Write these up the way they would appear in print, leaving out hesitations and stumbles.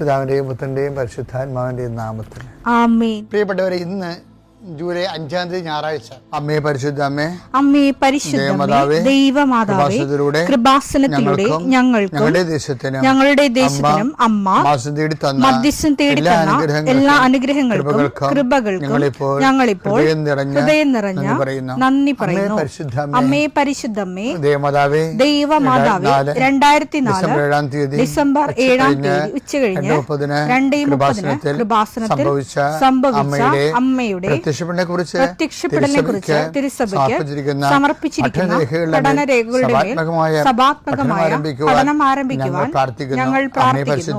പിതാവിന്റെയും പുത്രന്റെയും പരിശുദ്ധാത്മാവിന്റെയും നാമത്തിൽ ആമേൻ. പ്രിയപ്പെട്ടവരെ, ഇന്ന് ജൂലൈ 5-ാം തീയതി ഞായറാഴ്ച. അമ്മേ പരിശുദ്ധ അമ്മേ, അമ്മേ പരിശുദ്ധമേ, ദൈവമാതാവേ, കൃപാസനത്തിലൂടെ ഞങ്ങൾക്കും ഞങ്ങളുടെ ദേശത്തിനും അമ്മ മധ്യസ്ഥം തേടി തന്ന എല്ലാ അനുഗ്രഹങ്ങൾക്കും കൃപകൾക്കും ഞങ്ങളിപ്പോൾ ഹൃദയം നിറഞ്ഞ നന്ദി പറയുന്നു. അമ്മേ പരിശുദ്ധമേ, ദൈവമാതാവേ, 2004 ഡിസംബർ 7-ാം തീയതി ഉച്ചകഴിഞ്ഞ് 2:30 കൃപാസനത്തിൽ സംഭവിച്ച അമ്മയുടെ പ്രത്യക്ഷപ്പെടലിനെക്കുറിച്ച് തിരുസഭയ്ക്ക് സമർപ്പിച്ചിരിക്കുന്ന പഠനരേഖകളുടെ മേൽ സഭാത്മകമായ പഠനം ആരംഭിക്കുവാൻ ഞങ്ങൾ പ്രാർത്ഥിക്കുന്നു.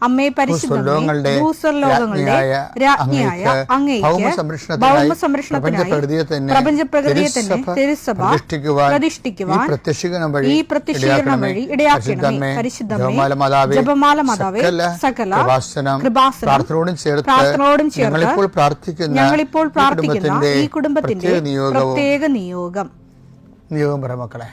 അമ്മേ പരിശുദ്ധമേ, ഭൂസ്വർലോകങ്ങളുടെ രാജ്ഞിയായ അങ്ങേയ്ക്ക് ഭൗമസംരക്ഷണത്തിനായി പ്രപഞ്ചപ്രകൃതിയെ തന്നെ തിരുസഭ പ്രതിഷ്ഠിക്കുവാൻ ഈ പ്രത്യക്ഷീകരണം വഴി ഇടയാക്കണമേ. പരിശുദ്ധമേ, ജപമാല മാതാവേ, സകല കൃപാസനം പ്രാർത്ഥനയോടും ചേർത്ത് ഞങ്ങളിപ്പോൾ പ്രാർത്ഥിക്കുന്ന ഈ കുടുംബത്തിന്റെ പ്രത്യേക നിയോഗം പറ മക്കളെ.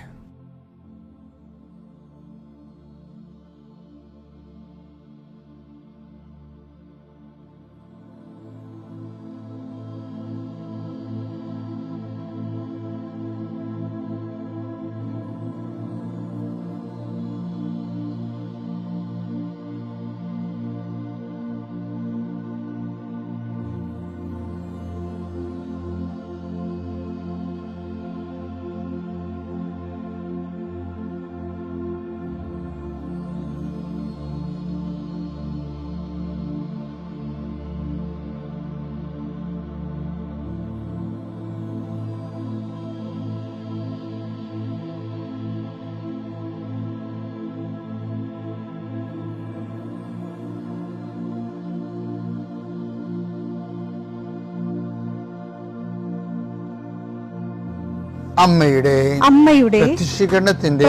അമ്മയുടെ പ്രത്യക്ഷീകരണത്തിന്റെ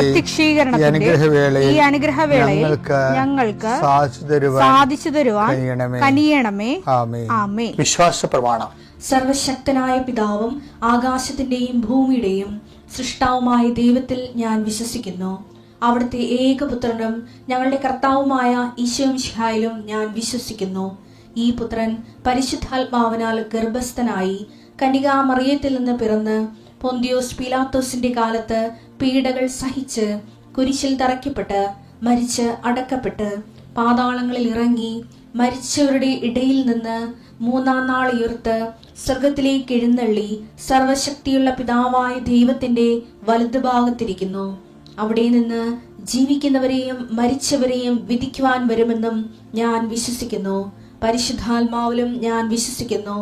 ഈ അനുഗ്രഹവേളയിൽ ഞങ്ങൾക്ക് സാധിച്ചു തരുവാൻ കനിയണമേ. ആമേൻ. വിശ്വാസ പ്രമാണം. സർവശക്തനായ പിതാവും ആകാശത്തിന്റെയും ഭൂമിയുടെയും സൃഷ്ടാവുമായ ദൈവത്തിൽ ഞാൻ വിശ്വസിക്കുന്നു. അവിടുത്തെ ഏകപുത്രനും ഞങ്ങളുടെ കർത്താവുമായ ഈശോമിശിഹായിലും ഞാൻ വിശ്വസിക്കുന്നു. ഈ പുത്രൻ പരിശുദ്ധാത്മാവിനാൽ ഗർഭസ്ഥനായി കന്യകാമറിയത്തിൽ നിന്ന് പിറന്ന് പൊന്തിയോസ് പീലാത്തോസിന്റെ കാലത്ത് പീഡകൾ സഹിച്ച് കുരിശിൽ തറയ്ക്കപ്പെട്ട് മരിച്ച് അടക്കപ്പെട്ട് പാതാളങ്ങളിൽ ഇറങ്ങി മരിച്ചവരുടെ ഇടയിൽ നിന്ന് 3-ാം നാൾ ഉയർത്ത് സ്വർഗത്തിലേക്ക് എഴുന്നള്ളി സർവശക്തിയുള്ള പിതാവായ ദൈവത്തിന്റെ വലതുഭാഗത്തിരിക്കുന്നു. അവിടെ നിന്ന് ജീവിക്കുന്നവരെയും മരിച്ചവരെയും വിധിക്കുവാൻ വരുമെന്നും ഞാൻ വിശ്വസിക്കുന്നു. പരിശുദ്ധാത്മാവിലും ഞാൻ വിശ്വസിക്കുന്നു.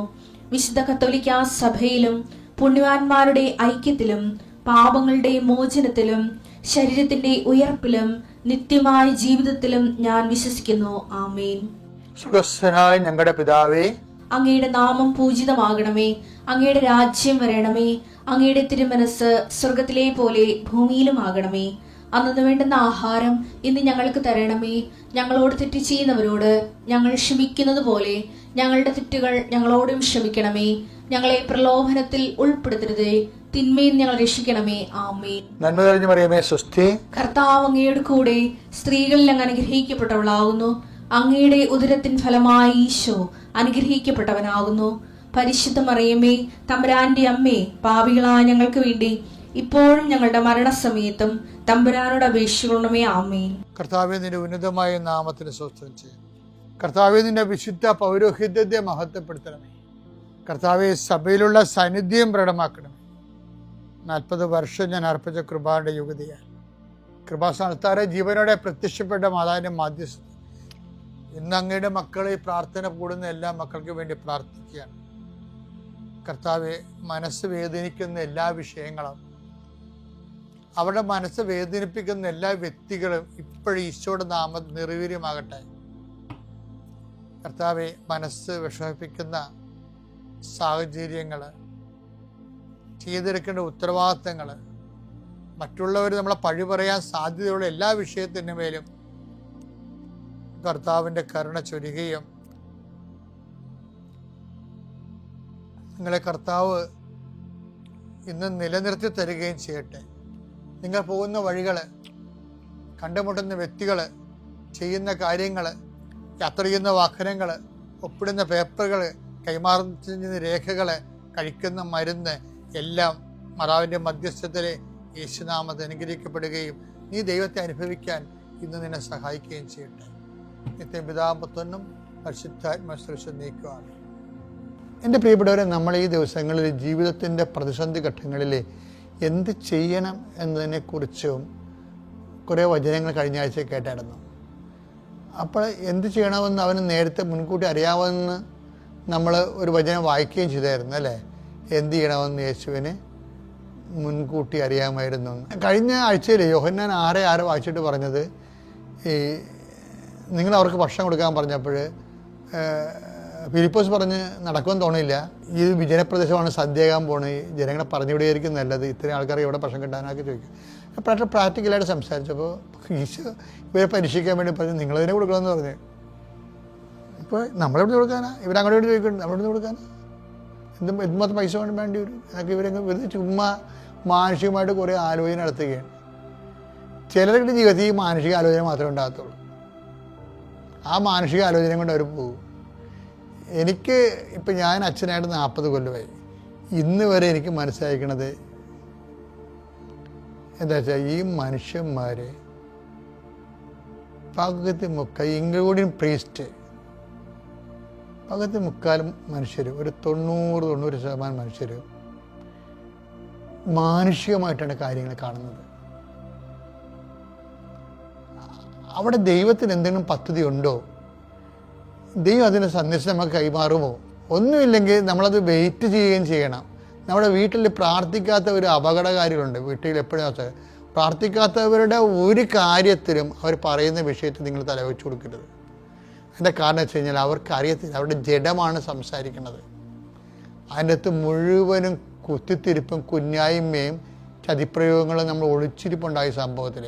വിശുദ്ധ കത്തോലിക്കാ സഭയിലും പുണ്യവാന്മാരുടെ ഐക്യത്തിലും പാപങ്ങളുടെ മോചനത്തിലും ശരീരത്തിന്റെ ഉയർപ്പിലും നിത്യമായ ജീവിതത്തിലും ഞാൻ വിശ്വസിക്കുന്നു. ആമേൻ. സുഖസ്ഥനായ ഞങ്ങളുടെ പിതാവേ, അങ്ങയുടെ നാമം പൂജിതമാകണമേ. അങ്ങയുടെ രാജ്യം വരണമേ. അങ്ങയുടെ തിരുമനസ് സ്വർഗത്തിലെ പോലെ ഭൂമിയിലും ആകണമേ. അന്നു വേണ്ടുന്ന ആഹാരം ഇന്ന് ഞങ്ങൾക്ക് തരണമേ. ഞങ്ങളോട് തെറ്റ് ചെയ്യുന്നവരോട് ഞങ്ങൾ ക്ഷമിക്കുന്നത് പോലെ ഞങ്ങളുടെ തെറ്റുകൾ ഞങ്ങളോടും ക്ഷമിക്കണമേ. ഞങ്ങളെ പ്രലോഭനത്തിൽ ഉൾപ്പെടുത്തരുതേ, തിന്മയിൽ ഞങ്ങൾ രക്ഷിക്കണമേ. ആമേൻ. നന്മ നിറഞ്ഞ മറിയമേ, സ്വസ്തി. കർത്താവ് അങ്ങയുടെ കൂടെ സ്ത്രീകളിൽ അങ്ങ് അനുഗ്രഹിക്കപ്പെട്ടവളാകുന്നു. അങ്ങയുടെ ഉദരത്തിൻ ഫലമായി ഈശോ അനുഗ്രഹിക്കപ്പെട്ടവനാകുന്നു. പരിശുദ്ധ മറിയമേ, തമ്പുരാന്റെ അമ്മേ, പാപികളായ ഞങ്ങൾക്ക് വേണ്ടി ഇപ്പോഴും ഞങ്ങളുടെ മരണസമയത്തും തമ്പുരാനോട് അപേക്ഷിക്കണമേ. ആമേൻ. കർത്താവേ, നിന്റെ ഉന്നതമായ നാമത്തിന് സ്വസ്ഥം ചെയ്യും. കർത്താവേ, നിന്റെ വിശുദ്ധ പൗരോഹിത്യത്തെ മഹത്വപ്പെടുത്തണമേ. കർത്താവെ, സഭയിലുള്ള സാന്നിധ്യം പ്രകടമാക്കണമേ. 40 വർഷം ഞാൻ അർപ്പിച്ച കൃപാന്റെ യുഗതിയാണ്. കൃപാസ്ഥാനത്താറെ ജീവനോടെ പ്രത്യക്ഷപ്പെട്ട മാതാവിന്റെ മാധ്യസ്ഥ ഇന്ന് അങ്ങയുടെ മക്കളെ പ്രാർത്ഥന കൂടുന്ന എല്ലാ മക്കൾക്ക് വേണ്ടി പ്രാർത്ഥിക്കുകയാണ്. കർത്താവെ, മനസ്സ് വേദനിക്കുന്ന എല്ലാ വിഷയങ്ങളും, അവരുടെ മനസ്സ് വേദനിപ്പിക്കുന്ന എല്ലാ വ്യക്തികളും ഇപ്പോഴും ഈശോയുടെ നാമം നിർവീര്യമാകട്ടെ. കർത്താവെ, മനസ്സ് വിഷമിപ്പിക്കുന്ന സാഹചര്യങ്ങൾ, ചെയ്തെടുക്കേണ്ട ഉത്തരവാദിത്തങ്ങൾ, മറ്റുള്ളവർ നമ്മളെ പഴി പറയാൻ സാധ്യതയുള്ള എല്ലാ വിഷയത്തിൻ്റെ മേലും കർത്താവിൻ്റെ കരുണ ചൊരിയുകയും നിങ്ങളെ കർത്താവ് ഇന്ന് നിലനിർത്തി തരികയും ചെയ്യട്ടെ. നിങ്ങൾ പോകുന്ന വഴികൾ, കണ്ടുമുട്ടുന്ന വ്യക്തികൾ, ചെയ്യുന്ന കാര്യങ്ങൾ യാത്ര ചെയ്യുന്ന വാഹനങ്ങൾ, ഒപ്പിടുന്ന പേപ്പറുകൾ, കൈമാറുന്ന രേഖകൾ, കഴിക്കുന്ന മരുന്ന് എല്ലാം മാതാവിൻ്റെ മധ്യസ്ഥതയിൽ യേശുനാമത്തിൽ അനുഗ്രഹിക്കപ്പെടുകയും നീ ദൈവത്തെ അനുഭവിക്കാൻ ഇന്ന് നിന്നെ സഹായിക്കുകയും ചെയ്യട്ടെ. നിത്യം പിതാവും പുത്രനും പരിശുദ്ധാത്മാശ്രേഷ്ഠ നീക്കുവാണ്. എൻ്റെ പ്രിയപ്പെട്ടവരെ, നമ്മൾ ഈ ദിവസങ്ങളിൽ ജീവിതത്തിൻ്റെ പ്രതിസന്ധി ഘട്ടങ്ങളിൽ എന്ത് ചെയ്യണം എന്നതിനെക്കുറിച്ചും കുറേ വചനങ്ങൾ കഴിഞ്ഞ ആഴ്ച കേട്ടായിരുന്നു. അപ്പോൾ എന്ത് ചെയ്യണമെന്ന് അവന് നേരത്തെ മുൻകൂട്ടി അറിയാമെന്ന് നമ്മൾ ഒരു വചനം വായിക്കുകയും ചെയ്തായിരുന്നു അല്ലേ? എന്ത് ചെയ്യണമെന്ന് യേശുവിന് മുൻകൂട്ടി അറിയാമായിരുന്നു. കഴിഞ്ഞ ആഴ്ചയിൽ യോഹന്നാൻ 6:6 വായിച്ചിട്ട് പറഞ്ഞത്, ഈ നിങ്ങൾ അവർക്ക് ഭക്ഷണം കൊടുക്കാൻ പറഞ്ഞപ്പോൾ ഫിലിപ്പോസ് പറഞ്ഞ് നടക്കുമെന്ന് തോന്നിയില്ല, ഈ വിജനപ്രദേശമാണ്, സദ്യയാകാൻ പോണ്, ജനങ്ങളെ പറഞ്ഞുവിടുകയായിരിക്കും നല്ലത്, ഇത്രയും ആൾക്കാർക്ക് എവിടെ ഭക്ഷണം കിട്ടാനൊക്കെ ചോദിക്കും. അപ്പോൾ പ്രാക്ടിക്കലായിട്ട് സംസാരിച്ചപ്പോൾ ഈശോ ഇവരെ പരീക്ഷിക്കാൻ വേണ്ടി പറഞ്ഞു നിങ്ങളതിനെ കൊടുക്കണമെന്ന് പറഞ്ഞു. ഇപ്പോൾ നമ്മളെവിടെ കൊടുക്കാനാ? ഇവരങ്ങോട്ട് വേണ്ടി ചോദിക്കുന്നുണ്ട്, നമ്മളെവിടെ കൊടുക്കാനാ? എന്തുമാത്രം പൈസ കൊണ്ട് വേണ്ടി വരും? എന്നൊക്കെ ഇവരങ്ങ് വെറുതെ ചുമ്മാ മാനസികമായിട്ട് കുറേ ആലോചന നടത്തുകയാണ്. ചിലരുടെ ജീവിതത്തിൽ ഈ മാനസിക ആലോചന മാത്രമേ ഉണ്ടാകത്തുള്ളൂ. ആ മാനസിക ആലോചന കൊണ്ട് അവർ പോകും. എനിക്ക് ഇപ്പം ഞാൻ അച്ഛനായിട്ട് 40 കൊല്ലമായി. ഇന്ന് വരെ എനിക്ക് മനസ്സിലാക്കണത് എന്താ വെച്ചാൽ, ഈ മനുഷ്യന്മാരെ പകുതി മുക്കാൽ, ഇൻക്ലൂഡിങ് പ്രീസ്റ്റ്, പകുതി മുക്കാലും മനുഷ്യർ, ഒരു 90-90% മനുഷ്യർ മാനുഷികമായിട്ടാണ് കാര്യങ്ങൾ കാണുന്നത്. അവിടെ ദൈവത്തിന് എന്തെങ്കിലും പദ്ധതി ഉണ്ടോ? ദൈവം അതിൻ്റെ സന്ദേശം നമുക്ക് കൈമാറുമോ? ഒന്നുമില്ലെങ്കിൽ നമ്മളത് വെയിറ്റ് ചെയ്യുകയും ചെയ്യണം. നമ്മുടെ വീട്ടിൽ പ്രാർത്ഥിക്കാത്ത ഒരു അപകടകാരികളുണ്ട്. വീട്ടിൽ എപ്പോഴും പ്രാർത്ഥിക്കാത്തവരുടെ ഒരു കാര്യത്തിലും അവർ പറയുന്ന വിഷയത്തിൽ നിങ്ങൾ തലവെച്ച് കൊടുക്കരുത്. അതിൻ്റെ കാരണം വെച്ച് കഴിഞ്ഞാൽ അവർക്ക് അറിയത്തില്ല, അവരുടെ ജഡമാണ് സംസാരിക്കുന്നത്. അതിൻ്റെ അകത്ത് മുഴുവനും കുത്തിത്തിരിപ്പും കുഞ്ഞായ്മയും ചതിപ്രയോഗങ്ങളും നമ്മൾ ഒളിച്ചിരിപ്പുണ്ടായ സംഭവത്തിൽ.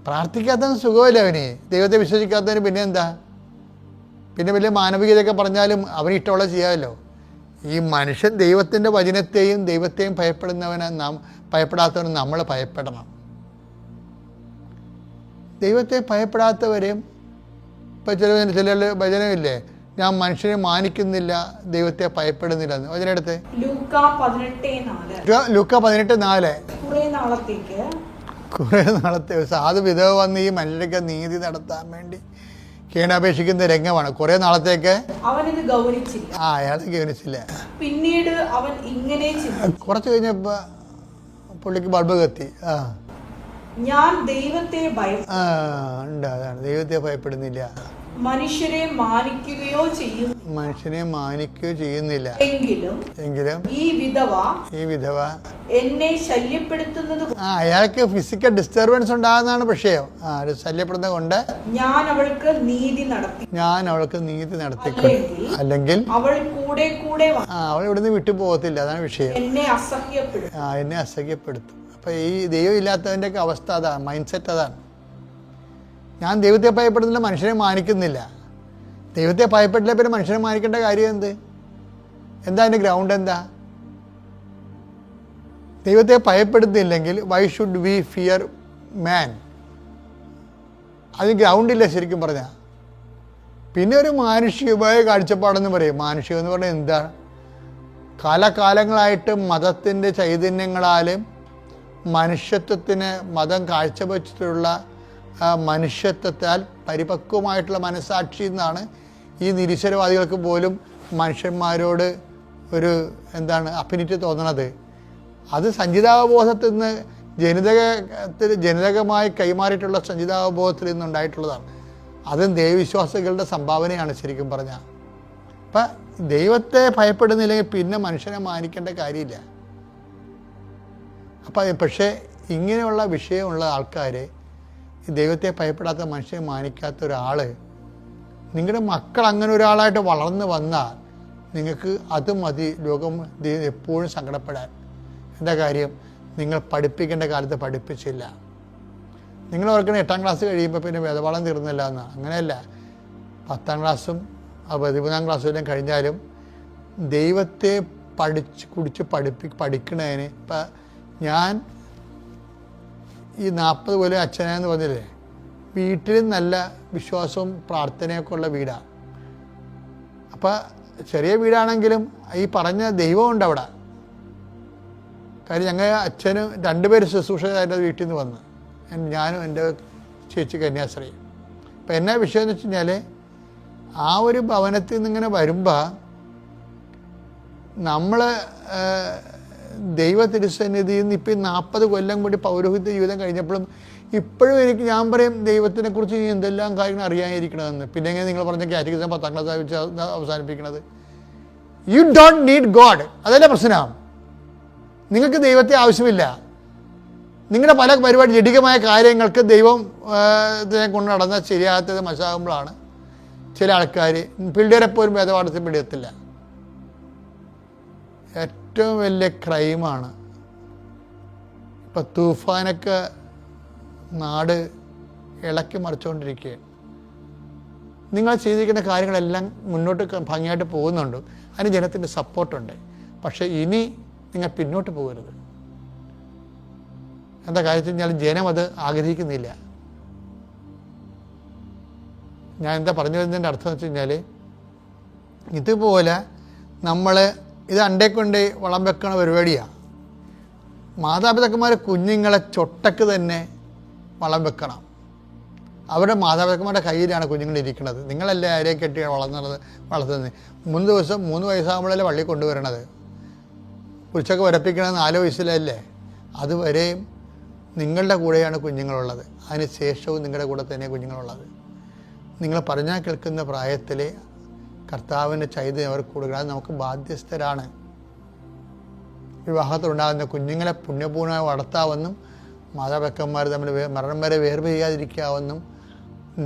പ്രാർത്ഥിക്കാത്തവന് സുഖമല്ല, അവന് ദൈവത്തെ വിശ്വസിക്കാത്തവന് പിന്നെ എന്താ? പിന്നെ വലിയ മാനവികതയൊക്കെ പറഞ്ഞാലും അവന് ഇഷ്ടമുള്ള ചെയ്യാമല്ലോ. ഈ മനുഷ്യൻ ദൈവത്തിൻ്റെ വചനത്തെയും ദൈവത്തെയും ഭയപ്പെടാത്തവന് നമ്മൾ ഭയപ്പെടണം. ദൈവത്തെ ഭയപ്പെടാത്തവരെയും ഇപ്പം ചില വചനമില്ലേ, ഞാൻ മനുഷ്യനെ മാനിക്കുന്നില്ല, ദൈവത്തെ ഭയപ്പെടുന്നില്ല എന്ന്. വചനെടുത്ത് ലൂക്ക 18:4. കുറേ നാളത്തെ സാധു വിധവ വന്ന് ഈ മനുഷ്യർക്ക് നീതി നടത്താൻ വേണ്ടി കേണപേക്ഷിക്കുന്ന രംഗമാണ്. കുറെ നാളത്തേക്ക് അവനിത് ഗൗനിച്ചില്ല. അയാളെ ഗൗനിച്ചില്ല. പിന്നീട് അവൻ ഇങ്ങനെ കുറച്ച് കഴിഞ്ഞപ്പോ പുള്ളിക്ക് ബൾബ് കത്തി. ഞാൻ ദൈവത്തെ ഉണ്ട്, അതാണ് ദൈവത്തെ ഭയപ്പെടുന്നില്ല, മനുഷ്യരെ മാനിക്കുകയോ ചെയ്യുന്നില്ല. എങ്കിലും ഈ വിധവ എന്നെ ശല്യപ്പെടുത്തുന്നത്, അയാൾക്ക് ഫിസിക്കൽ ഡിസ്റ്റർബൻസ് ഉണ്ടാകുന്നതാണ് വിഷയം. ശല്യപ്പെടുന്നത് കൊണ്ട് ഞാൻ അവൾക്ക് നീതി നടത്തി. അല്ലെങ്കിൽ അവൾ ഇവിടുന്ന് വിട്ടുപോകത്തില്ല, അതാണ് വിഷയം. എന്നെ അസഹ്യപ്പെടുത്തും. അപ്പൊ ഈ ദൈവം ഇല്ലാത്തവന്റെ ഒക്കെ അവസ്ഥ അതാണ്, മൈൻഡ് സെറ്റ് അതാണ്. ഞാൻ ദൈവത്തെ ഭയപ്പെടുന്നില്ല, മനുഷ്യനെ മാനിക്കുന്നില്ല. ദൈവത്തെ ഭയപ്പെട്ടില്ല, പിന്നെ മനുഷ്യനെ മാനിക്കേണ്ട കാര്യം എന്താ അതിൻ്റെ ഗ്രൗണ്ട് എന്താ? ദൈവത്തെ ഭയപ്പെടുന്നില്ലെങ്കിൽ വൈ ഷുഡ് വി ഫിയർ മാൻ? അതിന് ഗ്രൗണ്ടില്ല ശരിക്കും പറഞ്ഞാൽ. പിന്നെ ഒരു മാനുഷികമായ കാഴ്ചപ്പാടെന്ന് പറയും. മാനുഷികം എന്ന് പറഞ്ഞാൽ എന്താണ്? കാലകാലങ്ങളായിട്ട് മതത്തിൻ്റെ ചൈതന്യങ്ങളാലും മനുഷ്യത്വത്തിന് മതം കാഴ്ചവെച്ചിട്ടുള്ള മനുഷ്യത്വത്താൽ പരിപക്വമായിട്ടുള്ള മനസ്സാക്ഷി എന്നാണ് ഈ നിരീശ്വരവാദികൾക്ക് പോലും മനുഷ്യന്മാരോട് ഒരു അഫിനിറ്റി തോന്നണത്. അത് സഞ്ചിതാവബോധത്തിൽ നിന്ന് ജനിതകമായി കൈമാറിയിട്ടുള്ള സഞ്ചിതാവബോധത്തിൽ നിന്നുണ്ടായിട്ടുള്ളതാണ്. അതും ദൈവവിശ്വാസികളുടെ സംഭാവനയാണ് ശരിക്കും പറഞ്ഞാൽ. അപ്പം ദൈവത്തെ ഭയപ്പെടുന്നില്ലെങ്കിൽ പിന്നെ മനുഷ്യനെ മാനിക്കേണ്ട കാര്യമില്ല. അപ്പം പക്ഷേ ഇങ്ങനെയുള്ള വിഷയമുള്ള ആൾക്കാർ, ദൈവത്തെ ഭയപ്പെടാത്ത മനുഷ്യനെ മാനിക്കാത്ത ഒരാൾ, നിങ്ങളുടെ മക്കൾ അങ്ങനെ ഒരാളായിട്ട് വളർന്നു വന്നാൽ നിങ്ങൾക്ക് അത് മതി ലോകം എപ്പോഴും സങ്കടപ്പെടാൻ. എന്താ കാര്യം? നിങ്ങൾ പഠിപ്പിക്കേണ്ട കാലത്ത് പഠിപ്പിച്ചില്ല. നിങ്ങൾ ഓർക്കണം 8ാം ക്ലാസ് കഴിയുമ്പോൾ പിന്നെ വേദപാഠം തീർന്നില്ല എന്നാണ്. അങ്ങനെയല്ല, 10ാം ക്ലാസ്സും 13ാം ക്ലാസ്സും എല്ലാം കഴിഞ്ഞാലും ദൈവത്തെ പഠിക്കണതിന് ഇപ്പം ഞാൻ ഈ 40 കൊല്ലം അച്ഛനെന്ന് പറഞ്ഞില്ലേ, വീട്ടിൽ നല്ല വിശ്വാസവും പ്രാർത്ഥനയൊക്കെ ഉള്ള വീടാണ്. അപ്പം ചെറിയ വീടാണെങ്കിലും ഈ പറഞ്ഞ ദൈവമുണ്ട് അവിടെ. കാര്യം ഞങ്ങൾ അച്ഛനും 2 പേര് ശുശ്രൂഷകരുടെ വീട്ടിൽ നിന്ന് വന്ന്, ഞാനും എൻ്റെ ചേച്ചി കന്യാസ്ത്രീ. അപ്പം എന്നാ വിഷയം എന്ന് വെച്ച് കഴിഞ്ഞാൽ, ആ ഒരു ഭവനത്തിൽ നിന്ന് ഇങ്ങനെ വരുമ്പോൾ നമ്മൾ ദൈവ തിരുസന്നിധിയിൽ നിന്ന് ഇപ്പം 40 കൊല്ലം കൂടി പൗരോഹിത്യ ജീവിതം കഴിഞ്ഞപ്പോഴും ഇപ്പോഴും ഞാൻ പറയും ദൈവത്തിനെ കുറിച്ച് എന്തെല്ലാം കാര്യങ്ങൾ അറിയാനിരിക്കണമെന്ന്. പിന്നെ എങ്ങനെ നിങ്ങൾ പറഞ്ഞ കാറ്റഗിസം 10ാം ക്ലാസ് വെച്ച് അവസാനിപ്പിക്കണത്? You don't need God. അതല്ലേ പ്രശ്നം. നിങ്ങൾക്ക് ദൈവത്തെ ആവശ്യമില്ല. നിങ്ങളുടെ പല പരിപാടി ജഡികമായ കാര്യങ്ങൾക്ക് ദൈവം ഇതിനെ കൊണ്ട് നടന്നാൽ ശരിയാകാത്തത് മനസ്സിലാകുമ്പോഴാണ് ചില ആൾക്കാർ പിള്ളേരെപ്പോലും വേദപാഠത്തിൽ പിടിയത്തില്ല. ഏറ്റവും വലിയ ക്രൈമാണ്. ഇപ്പം തൂഫാനൊക്കെ നാട് ഇളക്കി മറിച്ചുകൊണ്ടിരിക്കുകയാണ്. നിങ്ങൾ ചെയ്തിരിക്കുന്ന കാര്യങ്ങളെല്ലാം മുന്നോട്ട് ഭംഗിയായിട്ട് പോകുന്നുണ്ട്, അതിന് ജനത്തിൻ്റെ സപ്പോർട്ടുണ്ട്. പക്ഷേ ഇനി നിങ്ങൾ പിന്നോട്ട് പോകരുത്. എന്താ കാര്യത്തിൽ കഴിഞ്ഞാൽ ജനം അത് ആഗ്രഹിക്കുന്നില്ല. ഞാൻ എന്താ പറഞ്ഞു വരുന്നതിൻ്റെ അർത്ഥം എന്ന് വെച്ച് കഴിഞ്ഞാൽ, ഇതുപോലെ നമ്മൾ ഇത് അണ്ടേ കൊണ്ട് വളം വെക്കണ പരിപാടിയാണ്. മാതാപിതാക്കന്മാർ കുഞ്ഞുങ്ങളെ ചൊട്ടക്ക് തന്നെ വളം വെക്കണം. അവരുടെ മാതാപിതാക്കന്മാരുടെ കയ്യിലാണ് കുഞ്ഞുങ്ങളിരിക്കുന്നത്. നിങ്ങളല്ലേ ആരെയും കെട്ടിയാണ് വളർത്തുന്നത്. 3 ദിവസം 3 വയസ്സാകുമ്പോഴല്ലേ പള്ളി കൊണ്ടുവരണത്. കുറിച്ചൊക്കെ വരപ്പിക്കണത് 4 വയസ്സിലല്ലേ. അതുവരെയും നിങ്ങളുടെ കൂടെയാണ് കുഞ്ഞുങ്ങളുള്ളത്. അതിന് ശേഷവും നിങ്ങളുടെ കൂടെ തന്നെ കുഞ്ഞുങ്ങളുള്ളത്. നിങ്ങൾ പറഞ്ഞാൽ കേൾക്കുന്ന പ്രായത്തിൽ കർത്താവിൻ്റെ ചൈതന്യം അവർക്ക് കൊടുക്കുക. അത് നമുക്ക് ബാധ്യസ്ഥരാണ്. വിവാഹത്തിലുണ്ടാകുന്ന കുഞ്ഞുങ്ങളെ പുണ്യപൂർണ്ണമായി വളർത്താമെന്നും മാതാപിതാക്കന്മാർ തമ്മിൽ മരണം വരെ വേർപിരിയാതിരിക്കാമെന്നും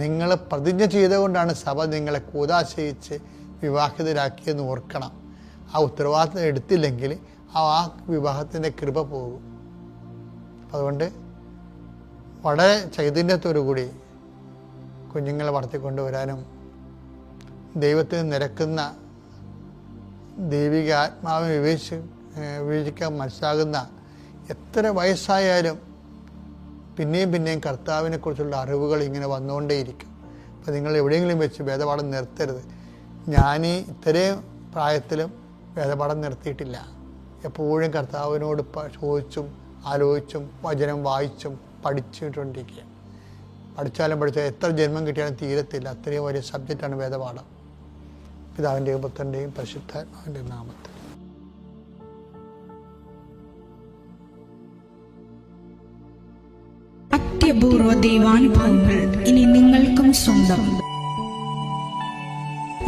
നിങ്ങൾ പ്രതിജ്ഞ ചെയ്തുകൊണ്ടാണ് സഭ നിങ്ങളെ കൂതാശയിച്ച് വിവാഹിതരാക്കിയെന്ന് ഓർക്കണം. ആ ഉത്തരവാദിത്തം എടുത്തില്ലെങ്കിൽ ആ വിവാഹത്തിൻ്റെ കൃപ പോകും. അതുകൊണ്ട് വളരെ ചൈതന്യത്തോടു കൂടി കുഞ്ഞുങ്ങളെ വളർത്തിക്കൊണ്ടുവരാനും ദൈവത്തിന് നിരക്കുന്ന ദൈവിക ആത്മാവിനെ വിവേചിക്കാൻ മനസ്സിലാകുന്ന എത്ര വയസ്സായാലും പിന്നെയും കർത്താവിനെക്കുറിച്ചുള്ള അറിവുകൾ ഇങ്ങനെ വന്നുകൊണ്ടേയിരിക്കും. അപ്പോൾ നിങ്ങൾ എവിടെയെങ്കിലും വെച്ച് വേദപാഠം നിർത്തരുത്. ഞാനീ ഇത്രയും പ്രായത്തിലും വേദപാഠം നിർത്തിയിട്ടില്ല. എപ്പോഴും കർത്താവിനോട് ചോദിച്ചും ആലോചിച്ചും വചനം വായിച്ചും പഠിച്ചുകൊണ്ടിരിക്കുക. പഠിച്ചാലും എത്ര ജന്മം കിട്ടിയാലും തീരത്തില്ല. അത്രയും വലിയ സബ്ജക്റ്റാണ് വേദപാഠം. പിതാവിൻ്റെയും പുത്രൻ്റെയും പരിശുദ്ധാത്മാവിൻ്റെയും നാമത്തിൽ. അത്യപൂർവ ദൈവാനുഭവങ്ങൾ ഇനി നിങ്ങൾക്കും സ്വന്തം.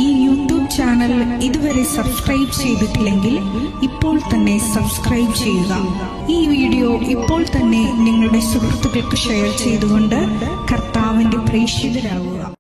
ഈ യൂട്യൂബ് ചാനൽ ഇതുവരെ സബ്സ്ക്രൈബ് ചെയ്തിട്ടില്ലെങ്കിൽ ഇപ്പോൾ തന്നെ സബ്സ്ക്രൈബ് ചെയ്യുക. ഈ വീഡിയോ ഇപ്പോൾ തന്നെ നിങ്ങളുടെ സുഹൃത്തുക്കൾക്ക് ഷെയർ ചെയ്തുകൊണ്ട് കർത്താവിന്റെ പ്രേക്ഷിതരാകുക.